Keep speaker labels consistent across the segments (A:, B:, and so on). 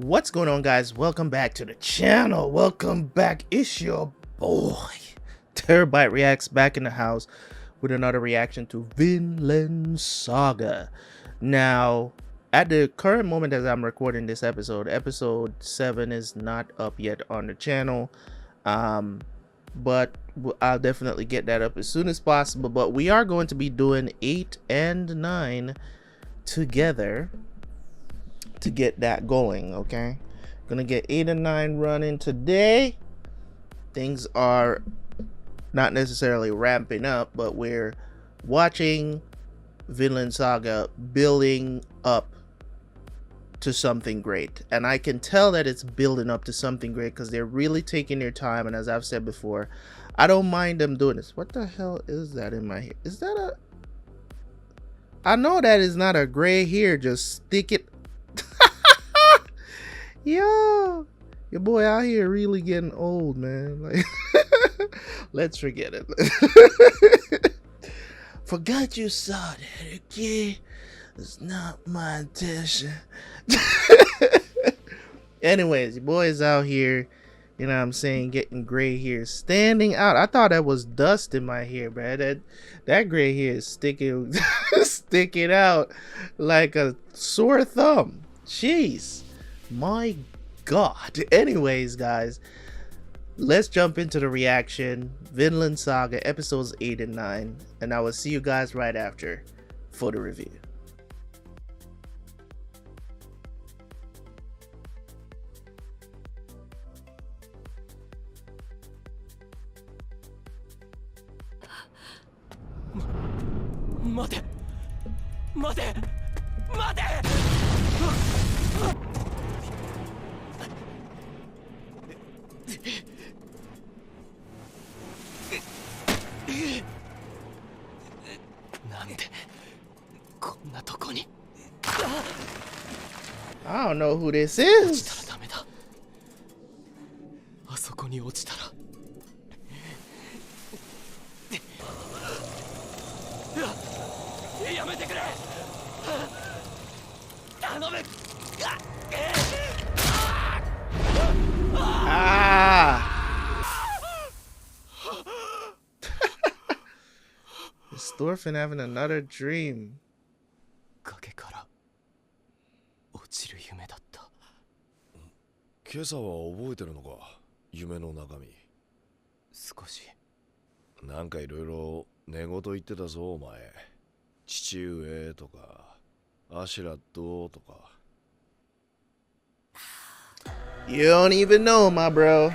A: What's going on, guys? Welcome back to the channel. Welcome back. It's your boy Terabyte Reacts back in the house with another reaction to Vinland Saga. Now, at the current moment as I'm recording this episode 7 is not up yet on the channel, but I'll definitely get that up as soon as possible. But we are going to be doing 8 and 9 together to get that going. Okay, gonna get 8 and 9 running today. Things are not necessarily ramping up, but we're watching Vinland Saga building up to something great, and I can tell that it's building up to something great because they're really taking their time. And as I've said before, I don't mind them doing this. What the hell is that in my hair? Is that a... I know that is not a gray hair. Just stick it. Yo, your boy out here really getting old, man. Like, let's forget it. Forgot you saw that, okay? It's not my intention. Anyways, your boy is out here, you know what I'm saying, getting gray hair, standing out. I thought that was dust in my hair, man. That gray hair is sticking sticking out like a sore thumb. Jeez. My God. Anyways, guys, let's jump into the reaction. Vinland Saga episodes 8 and 9, and I will see you guys right after for the review.
B: Mate! Mate! Mate! なんでこんなとこに
A: I don't know who this
B: 落ちた
A: is.
B: らダメだあそこに落ちたらやめてくれ頼む
A: Is Thorfinn having another dream?
B: 崖から落ちる夢だった。
C: 今朝は覚えてるのか、夢の中身。
B: 少し。
C: なんかいろいろ寝言言ってたぞ、お前。父上とか、アシュラットとか。
A: You don't even know, my bro.
B: っ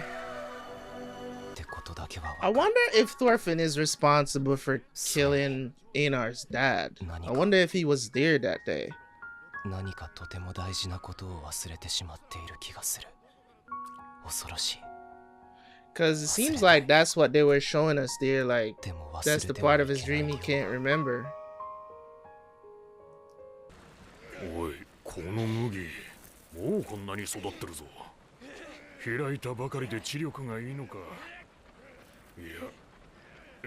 B: てことだけは
A: I wonder if Thorfinn is responsible for killing Einar's dad. I wonder if he was there that day.
B: 何かとても大事なことを忘れてしまっている気がする。恐ろしい。
A: Because it seems like that's what they were showing us there. Like, that's the part of his dream he can't remember.
D: おい、この麦、もうこんなに育ってるぞ。開いたばかりで知力がいいのか。いや、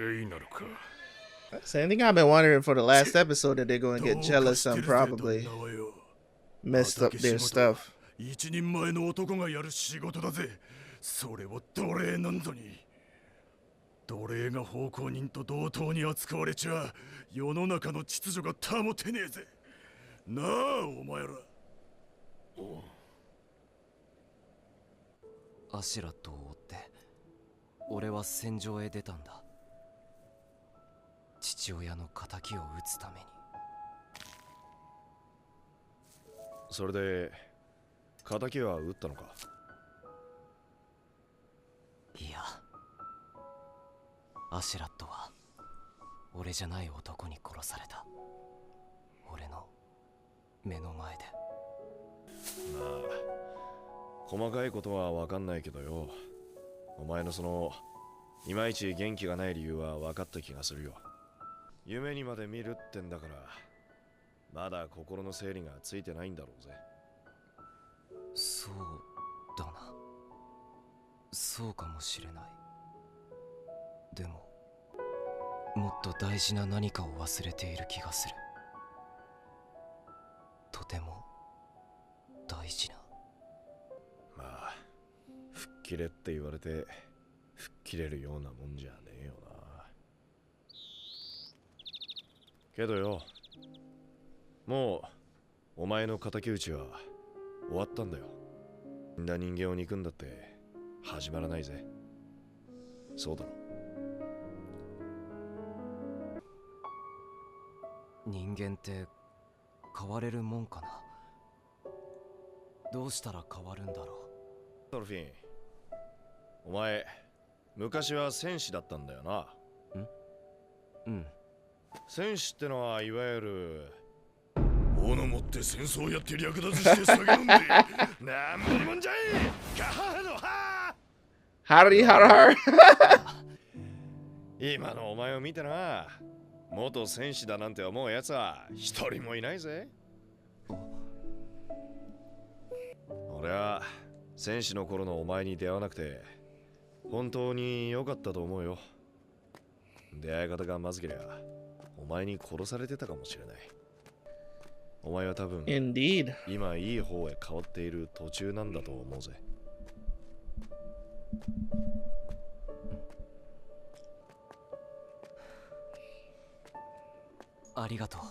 D: エイナルか。
A: Same thing I've been wondering for the last episode, that they're going to get jealous and probably messed up their stuff.
D: 一人前の男がやる仕事だぜ。それを奴隷なんぞに。奴隷が奉公人と同等に扱われちゃ世の中の秩序が保てねえぜ。なあ、お前ら。
B: アシュラットを追って俺は戦場へ出たんだ。父親の仇を討つために。
C: それで、仇は撃ったのか？
B: いや、アシュラットは俺じゃない男に殺された。俺の目の前で。
C: まあ、細かいことは分かんないけどよ。お前のそのいまいち元気がない理由は分かった気がするよ。夢にまで見るってんだから、まだ心の整理がついてないんだろうぜ。
B: そうだな。そうかもしれない。でももっと大事な何かを忘れている気がする。とても大事な
C: まあ吹っ切れって言われて吹っ切れるようなもんじゃねえよな。けどよ、もうお前の敵討ちは終わったんだよ。死んだ人間を憎んだって始まらないぜ。そうだろ。
B: 人間って変われるもんかな。どうしたら変わるんだろう。
C: トルフィン、お前昔は戦士だったんだよな。
B: うん。
C: 戦士ってのはいわゆる
D: 斧持って戦争やって略奪して酒飲んでなんもにもんじゃいガハハのハ
A: ハリハラハ
C: 今のお前を見てな、元戦士だなんて思うやつは一人もいないぜ。俺は戦士の頃のお前に出会わなくて本当に良かったと思うよ。出会い方がまずけりゃお前に殺されてたかもしれない。お前は多分
A: Indeed.
C: 今いい方へ変わっている途中なんだと思うぜ。
B: ありがとう、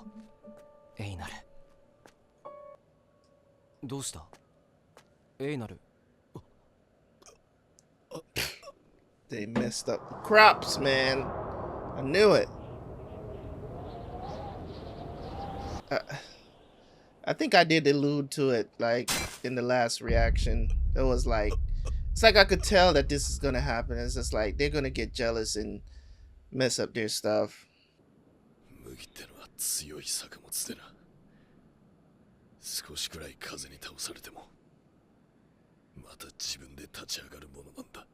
B: エイナル。どうしたエイナル。
A: They messed up the crops, man. I knew it. I think I did allude to it, like, in the last reaction. It was like, it's like I could tell that this is gonna happen. It's just like, they're gonna get jealous and mess up their stuff.
D: 麦ってのは強い作物でな。少しくらい風に倒されてもまた自分で立ち上がるものなんだ。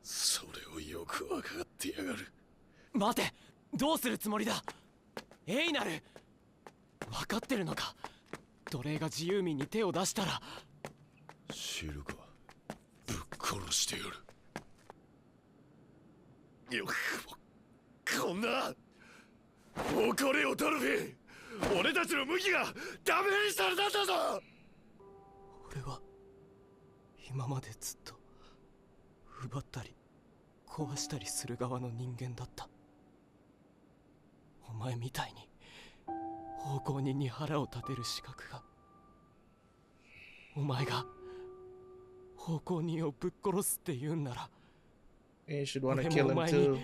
D: それをよく分かってやがる。
B: 待て、どうするつもりだエイナル。分かってるのか。奴隷が自由民に手を出したら。
D: 知るか、ぶっ殺してやる。よくもこんな怒れよトルフィン。俺たちの麦がダメにされたんだぞ。
B: 俺は今までずっと奪ったり壊したりする側の人間だった。お前みたいに奉公人に腹を立てる資格が。お前が奉公人をぶっ殺すって言うんなら、
A: You should want to kill him too.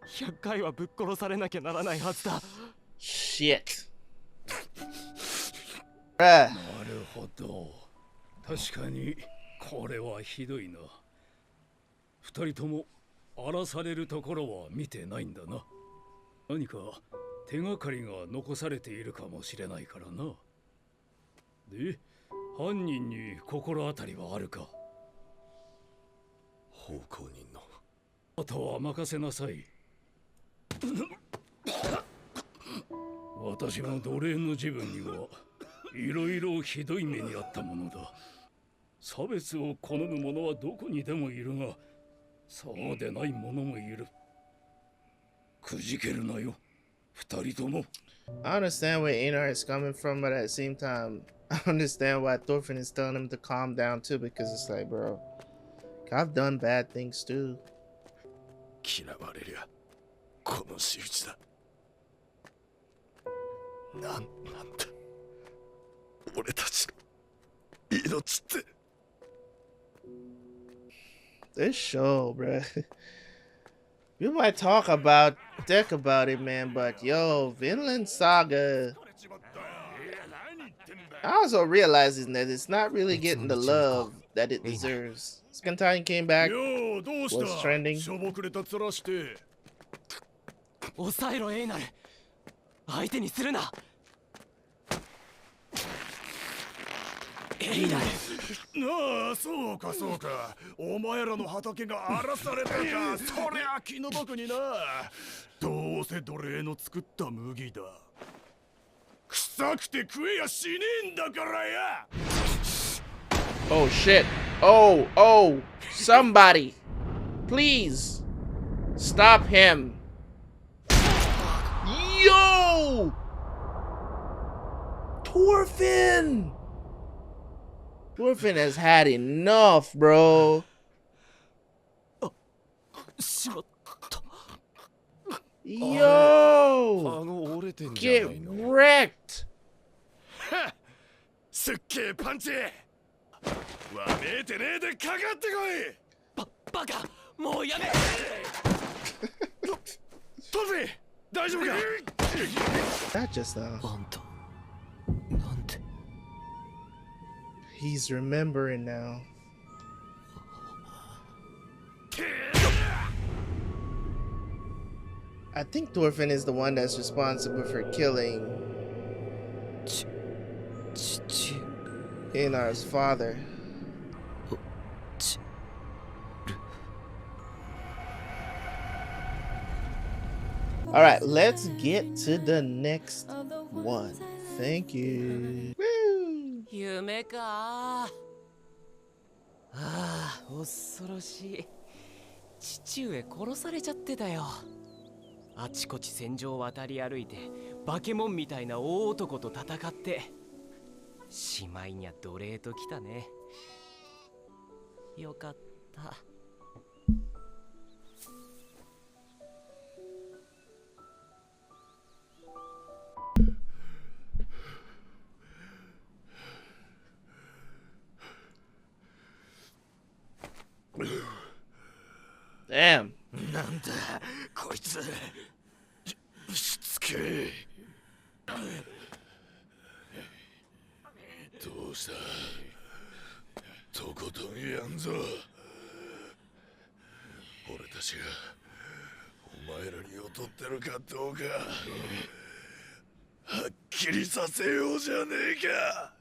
B: 100回はぶっ殺されなきゃならないはずだ。
A: Shit. Bruh.
E: なるほど。確かにこれはひどいな。二人とも荒らされるところは見てないんだな。何か手がかりが残されているかもしれないからな。で、犯人に心当たりはあるか。
D: 奉公人の
E: あとは任せなさい。私も奴隷の自分にはいろいろひどい目にあったものだ。差別を好む者はどこにでもいるが、そうでない者もいる。くじけるなよ、二人とも。
A: I understand where Einar is coming from, but at the same time, I understand why Thorfinn is telling him to calm down too, because it's like, bro, I've done bad things too.
D: 嫌われりゃこの仕打ちだ。なんだ俺たちの命って。
A: This show, bruh. We might talk about it, man, but yo, Vinland Saga. I also realizing that it's not really getting the love that it deserves. Skentine came back, was trending.
D: しょぼくれた面して。
B: 抑えろエイナル。相手にするな。エイナル。
D: なあ、そうかそうか。お前らの畑が荒らされたか。そりゃ気の毒にな。どうせ奴隷の作った麦だ。臭くて食えやしねえんだからや。
A: Oh shit. Oh, somebody. Please. Stop him. Yo! Thorfinn! Thorfinn has had enough, bro.
B: しまった。
A: Yo!
C: 顎折れてんじゃな
A: Get
C: いの。
A: wrecked!
D: すっげえパンチ。わめいてねえでかかってこい。
B: バカ、もうやめ。
D: トルフィン、大丈夫か。
A: That just now.
B: あんた、なんて。
A: He's remembering now. I think Thorfinn is the one that's responsible for killing
B: 父
A: Einar's father.
B: ち
A: Alright, let's get to the next one. Thank you. Woo!
B: 夢か。ああ、恐ろしい。父上殺されちゃってたよ。あちこち戦場を渡り歩いてバケモンみたいな大男と戦ってしまいには奴隷と来たね。よかった。
A: Damn.
D: なんだこいつ。しつけえ。どうした。とことんやんぞ。俺たちがお前らに劣ってるかどうかはっきりさせようじゃねえか。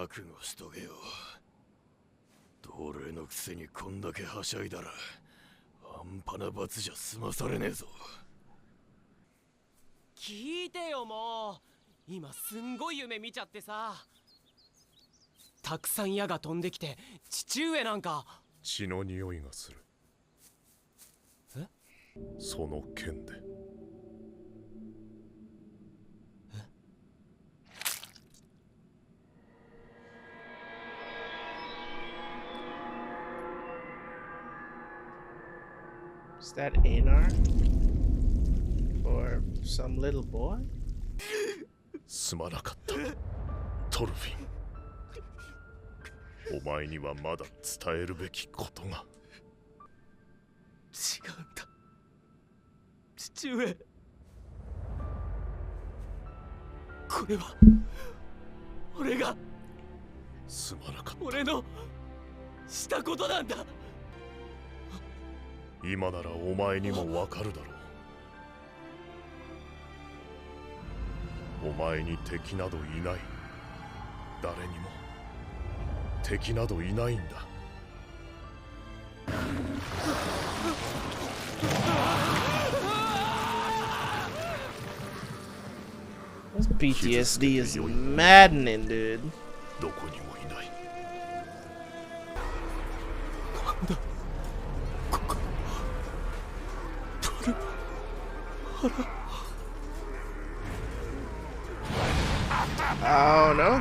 D: 覚悟しとけよ。奴隷のくせにこんだけはしゃいだら半端な罰じゃ済まされねえぞ。
B: 聞いてよもう。今すんごい夢見ちゃってさ。たくさん矢が飛んできて父上なんか。
F: 血の匂いがする。
B: え？
F: その剣で。
A: Is that Einar? Or some little boy?
F: すまなかったトルフィン。お前にはまだ伝えるべきことが。
B: 違うんだ父上。これは俺が。
F: すまなかった。
B: 俺のしたことなんだ。
F: 今ならお前にもわかるだろう。お前に敵などいない。誰にも敵などいないんだ。
A: This PTSD is maddening, dude.
F: どこにもいない。
B: なんだここ。
A: Oh no.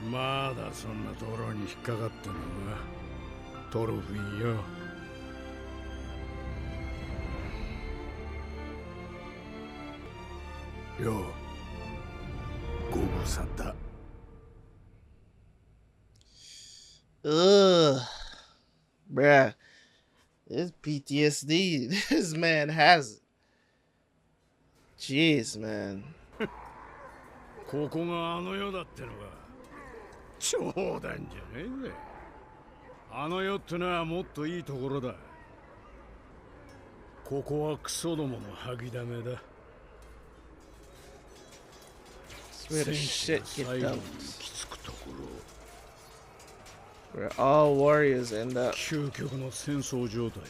E: まだそんなところに引っかかってんのかトルフィンよ。ようご無沙汰。
A: Ugh. Bruh. This PTSD this man has. Jeez, man.
E: ここがあの世だってのか。冗談じゃねえぜ。あの世ってのはもっといいところだ。ここはクソどもの吐きだめだ。
A: Where the shit get
E: 最後に
A: dumped.
E: 行き着くところ。
A: Where all warriors end up.
E: 究極の戦争状態だ。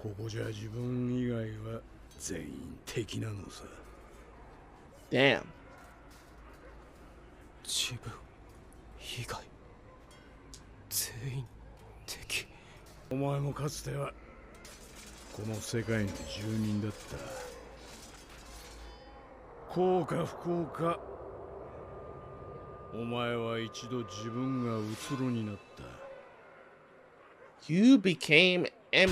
E: ここじゃ自分以外は全員敵なのさ。
A: Damn.
B: 自分以外全員敵。
E: お前もかつてはこの世界の住人だった。
D: 幸か不幸か、お前は一度自分がうつろになった。
A: You became empty.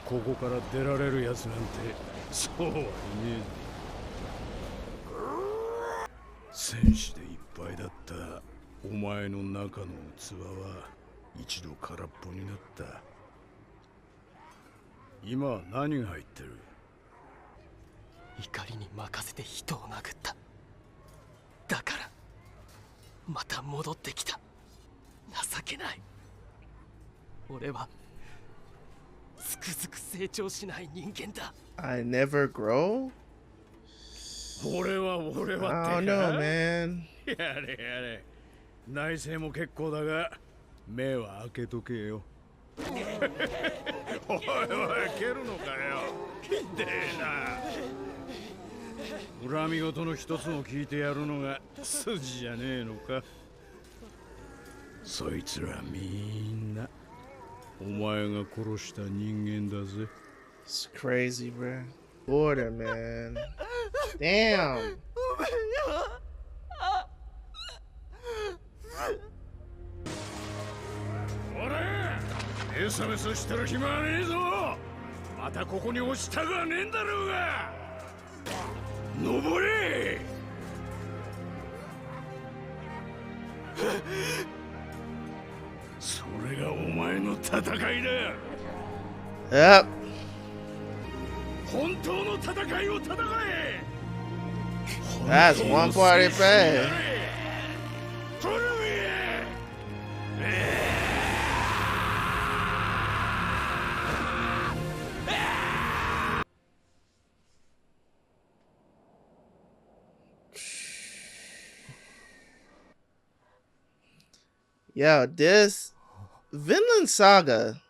D: ここから出られるやつなんてそうはいねえ。戦士でいっぱいだったお前の中の器は一度空っぽになった。今は何が入ってる？
B: 怒りに任せて人を殴った。だからまた戻ってきた。情けない。俺はつくづく成長しない人間だ。
A: I never grow?
D: 俺は
A: I
D: って
A: don't know, man.
D: やれやれ、内政も結構だが目は開けとけよ。おいおい、蹴るのかよ。ひでえな。恨み事の一つも聞いてやるのが筋じゃねえのか。そいつらみんなお前が殺した人間だぜ。
A: It's crazy, bro. Order, man. Damn.
D: おら、メソメソしてる暇はねえぞ。またここに落ちたくはねえんだろうが。登れ。それがお前の戦いだ。
A: Yep.
D: 本当の戦いを戦え。
A: That's one party bad.
D: トルミエ。
A: Yo, this Vinland Saga.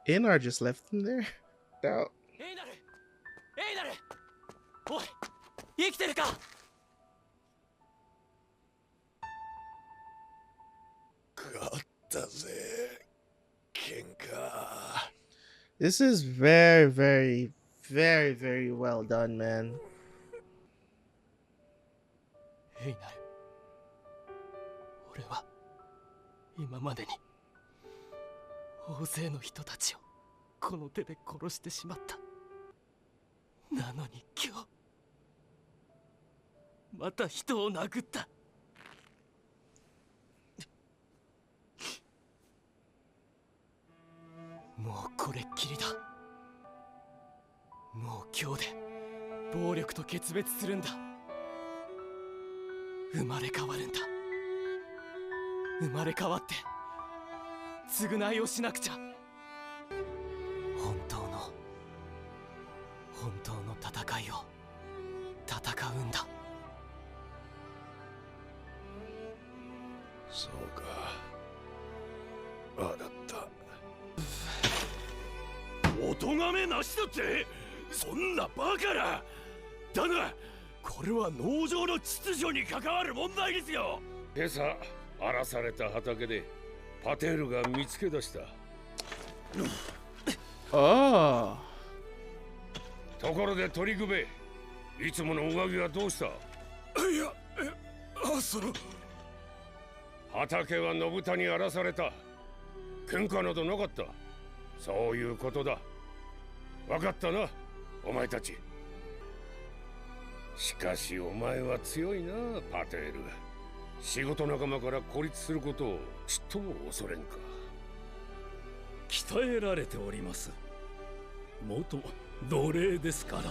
A: Einar just left him there. Doubt.
B: エイナル、エイナル、おい、生きてるか。
F: 勝ったぜ、喧嘩。
A: This is very, very, very, very well done, man.
B: エイナル、俺は今までに大勢の人たちをこの手で殺してしまった。なのに今日また人を殴った。もうこれっきりだ。もう今日で暴力と決別するんだ。生まれ変わるんだ。生まれ変わって償いをしなくちゃ。本当の戦いを戦うんだ。
F: そうか、わかった。
D: お咎めなしだって、そんなバカな。だがこれは農場の秩序に関わる問題ですよ。
G: 今朝荒らされた畑でパテールが見つけ出した。
A: Oh.
G: ところで鳥首、いつもの上着はどうした？
D: いや、その
G: 畑は野豚に荒らされた。喧嘩などなかった。そういうことだ。分かったな、お前たち。しかしお前は強いな、パテール。仕事仲間から孤立することをちっとも恐れんか。
E: 鍛えられております。元奴隷ですから。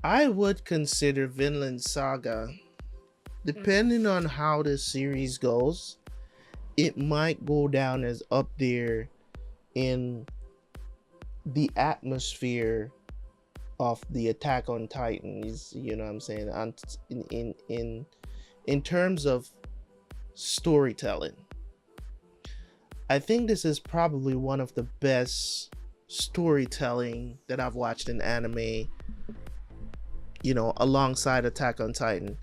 A: I would consider Vinland Saga, depending on how this series goes, it might go down as up there in the atmosphere of the Attack on Titans, you know what I'm saying, in terms of storytelling. I think this is probably one of the best storytelling that I've watched in anime, you know, alongside Attack on Titan.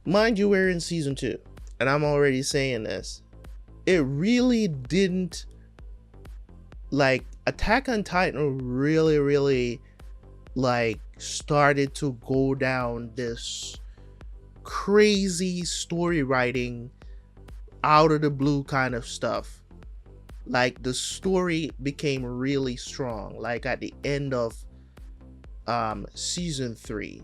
A: mind you, we're in season 2, and I'm already saying this. It really didn't, like, Attack on Titan really like started to go down this crazy story writing out of the blue kind of stuff. Like, the story became really strong, like at the end of season 3.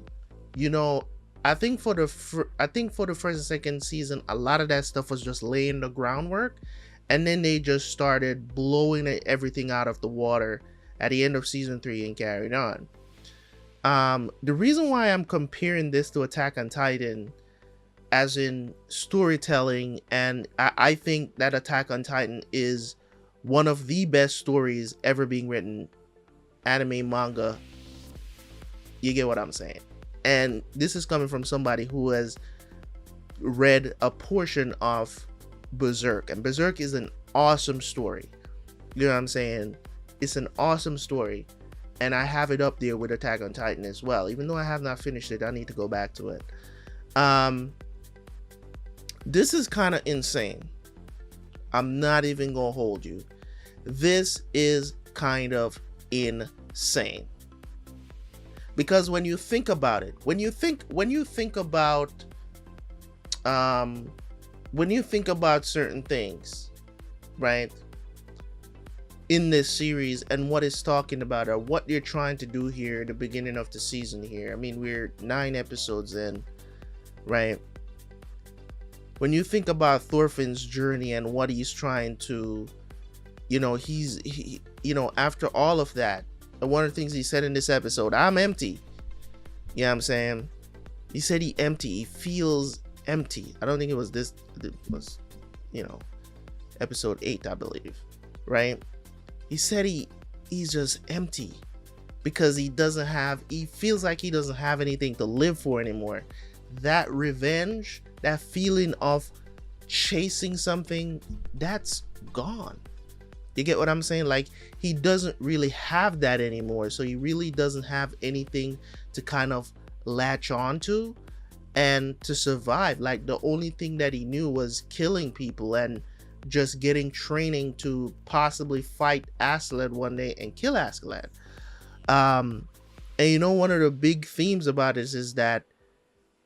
A: You know, I think for the first and second season, a lot of that stuff was just laying the groundwork, and then they just started blowing everything out of the water at the end of season 3 and carried on. The reason why I'm comparing this to Attack on Titan, as in storytelling, and I think that Attack on Titan is one of the best stories ever being written, anime, manga. You get what I'm saying? And this is coming from somebody who has read a portion of Berserk, and Berserk is an awesome story. You know what I'm saying? It's an awesome story, and I have it up there with Attack on Titan as well. Even though I have not finished it, I need to go back to it. This is kind of insane. I'm not even gonna hold you. This is kind of insane. Because when you think about it, when you think about certain things, right, in this series and what it's talking about, or what you're trying to do here at the beginning of the season here. I mean, we're 9 episodes in, right? When you think about Thorfinn's journey and what he's trying to, you know, after all of that, and one of the things he said in this episode, I'm empty. You know what I'm saying? He said he empty. He feels empty. I don't think it was this. It was, you know, episode 8, I believe. Right? He said he's just empty because he feels like he doesn't have anything to live for anymore. That revenge, that feeling of chasing something, that's gone. You get what I'm saying? Like, he doesn't really have that anymore. So he really doesn't have anything to kind of latch on to and to survive. Like, the only thing that he knew was killing people and just getting training to possibly fight Askeladd one day and kill Askeladd. And you know, one of the big themes about this is that,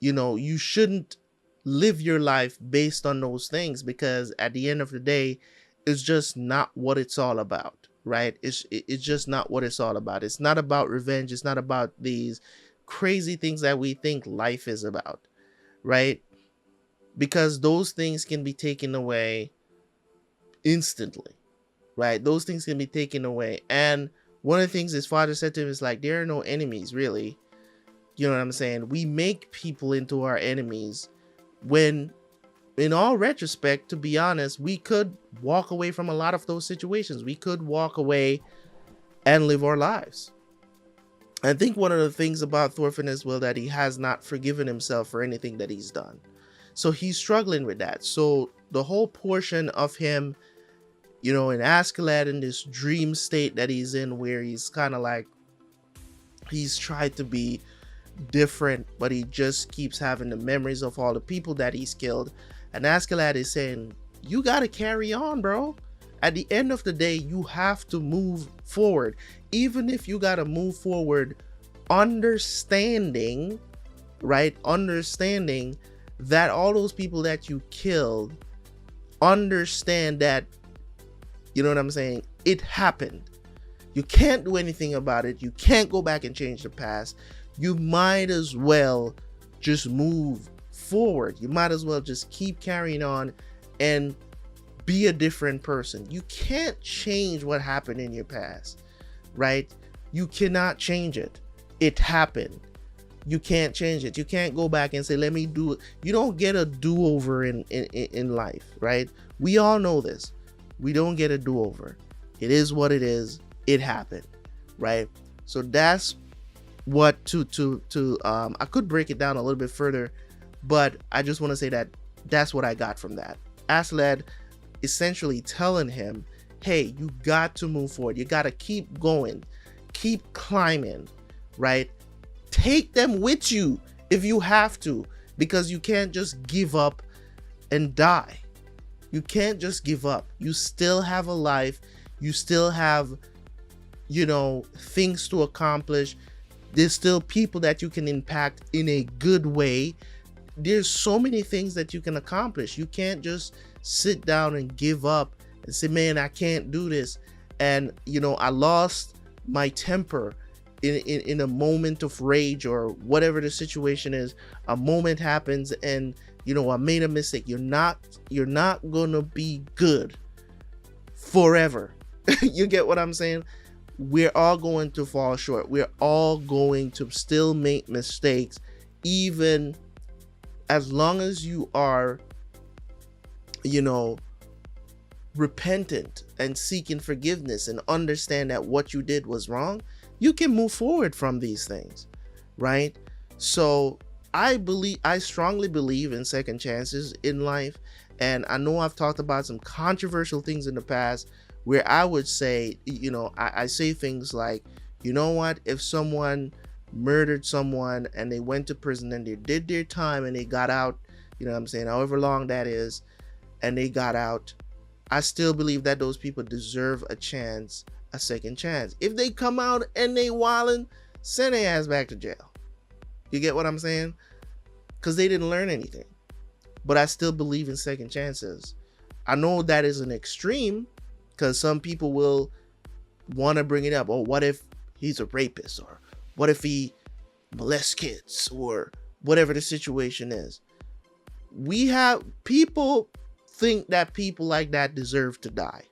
A: you know, you shouldn't live your life based on those things, because at the end of the day, it's just not what it's all about, right? It's just not what it's all about. It's not about revenge. It's not about these crazy things that we think life is about, right? Because those things can be taken away instantly, right? Those things can be taken away. And one of the things his father said to him is like, there are no enemies, really. You know what I'm saying? We make people into our enemies when, in all retrospect, to be honest, we could walk away from a lot of those situations. We could walk away and live our lives. I think one of the things about Thorfinn as well, that he has not forgiven himself for anything that he's done. So he's struggling with that. So the whole portion of him, you know, in Askeladd, in this dream state that he's in, where he's kind of like, he's tried to be different, but he just keeps having the memories of all the people that he's killed. And Askeladd is saying, you got to carry on, bro. At the end of the day, you have to move forward. Even if you got to move forward, understanding, right? Understanding that all those people that you killed, understand that, you know what I'm saying? It happened. You can't do anything about it. You can't go back and change the past. You might as well just move forward. You might as well just keep carrying on and be a different person. You can't change what happened in your past, right? You cannot change it. It happened. You can't change it. You can't go back and say, let me do it. You don't get a do-over in life, right? We all know this. We don't get a do-over. It is what it is. It happened, right? So that's what I could break it down a little bit further, but I just want to say that that's what I got from that. Askeladd essentially telling him, hey, you got to move forward. You got to keep going, keep climbing, right? Take them with you if you have to. because you can't just give up and die. You can't just give up. You still have a life. You still have, things to accomplish. There's still people that you can impact in a good way. There's so many things that you can accomplish. You can't just sit down and give up and say, man, I can't do this. And, I lost my temper in a moment of rage or whatever the situation is. A moment happens and, I made a mistake. You're not going to be good forever. You get what I'm saying? We're all going to fall short. We're all going to still make mistakes, even as long as you are, repentant and seeking forgiveness and understand that what you did was wrong. You can move forward from these things, right? So I strongly believe in second chances in life. And I know I've talked about some controversial things in the past where I would say, I say things like, you know what, if someone murdered someone and they went to prison and they did their time and they got out, however long that is, and they got out, I still believe that those people deserve a second chance. If they come out and they wildin', send their ass back to jail. You get what I'm saying? Because they didn't learn anything. But I still believe in second chances. I know that is an extreme because some people will want to bring it up. Oh, what if he's a rapist? Or what if he molests kids? Or whatever the situation is. People think that people like that deserve to die.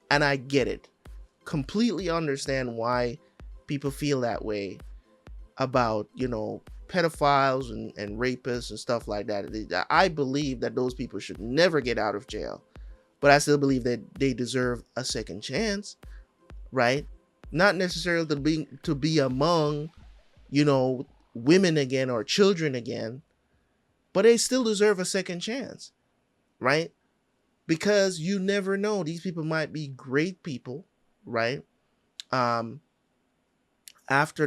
A: And I get it. Completely understand why people feel that way about, pedophiles and rapists and stuff like that. I believe that those people should never get out of jail. But I still believe that they deserve a second chance, right? Not necessarily to be among, women again or children again, but they still deserve a second chance, right? Because you never know. These people might be great people, right? After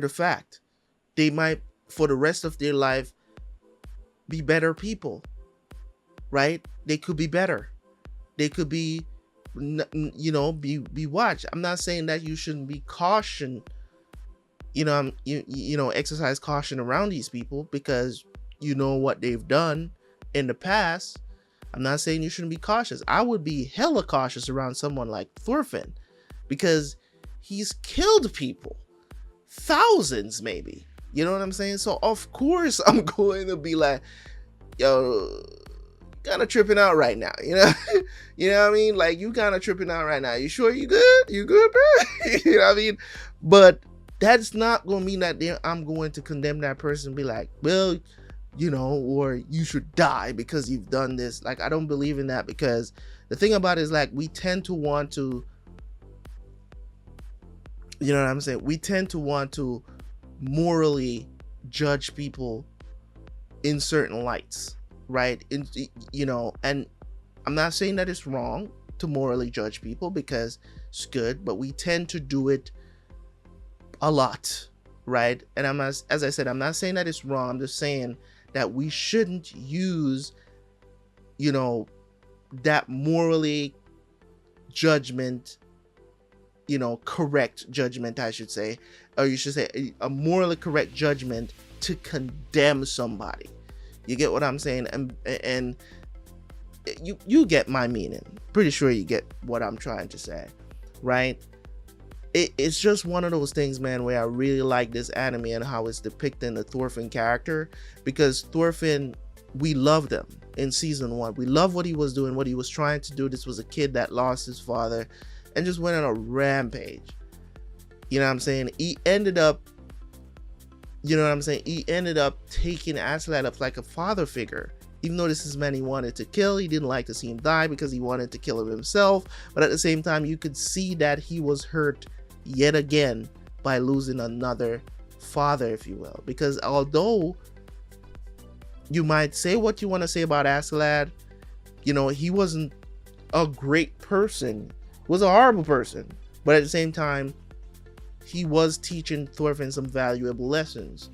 A: the fact, they might, for the rest of their life, be better people, right? They could be better. They could be, be watched. I'm not saying that you shouldn't be caution, exercise caution around these people because you know what they've done in the past. I'm not saying you shouldn't be cautious. I would be hella cautious around someone like Thorfinn because he's killed people, thousands maybe. You know what I'm saying? So of course I'm going to be like, yo, kind of tripping out right now, you know what I mean? Like, you kind of tripping out right now. You sure you good? You good, bro? You know what I mean? But that's not going to mean that I'm going to condemn that person and be like, well, or you should die because you've done this. Like, I don't believe in that, because the thing about it is, like, we tend to want to, you know what I'm saying? We tend to want to morally judge people in certain lights, right? And I'm not saying that it's wrong to morally judge people, because it's good, but we tend to do it a lot, right? And as I said, I'm not saying that it's wrong. I'm just saying that we shouldn't use, that morally judgment, correct judgment, I should say, or you should say a morally correct judgment to condemn somebody. You get what I'm saying? And you get my meaning. Pretty sure you get what I'm trying to say, right? It's just one of those things, man, where I really like this anime and how it's depicting the Thorfinn character, because Thorfinn, we loved him in season 1. We loved what he was doing, what he was trying to do. This was a kid that lost his father and just went on a rampage. You know what I'm saying? He ended up, taking Aslak up like a father figure. Even though this is man he wanted to kill, he didn't like to see him die because he wanted to kill him himself. But at the same time, you could see that he was hurt yet again by losing another father, if you will. Because although you might say what you want to say about Aslak, he wasn't a great person. He was a horrible person. But at the same time, he was teaching Thorfinn some valuable lessons.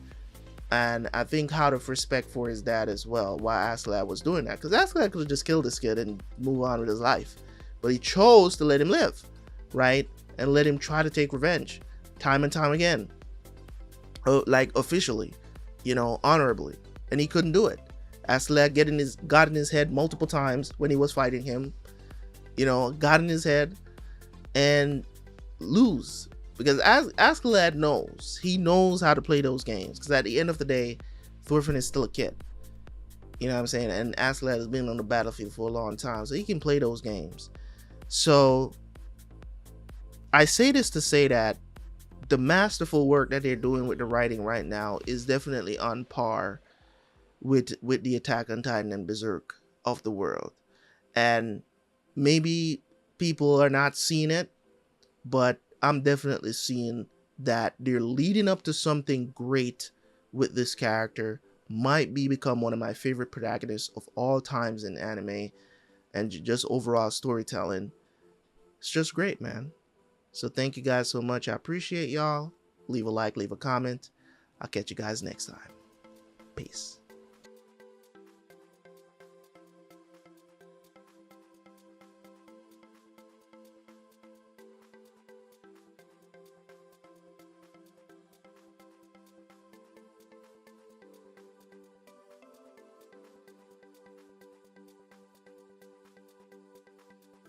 A: And I think out of respect for his dad as well, why Askeladd was doing that. Because Askeladd could have just killed this kid and move on with his life. But he chose to let him live, right? And let him try to take revenge time and time again. Like officially, you know, honorably. And he couldn't do it. Askeladd got in his head multiple times when he was fighting him. You know, got in his head and lose. Because Askeladd knows. He knows how to play those games. Because at the end of the day, Thorfinn is still a kid. You know what I'm saying? And Askeladd has been on the battlefield for a long time. So he can play those games. So I say this to say that the masterful work that they're doing with the writing right now is definitely on par with the Attack on Titan and Berserk of the world. And maybe people are not seeing it, but I'm definitely seeing that they're leading up to something great with this character. Might become one of my favorite protagonists of all times in anime, and just overall storytelling. It's just great, man. So thank you guys so much. I appreciate y'all. Leave a like, leave a comment. I'll catch you guys next time. Peace.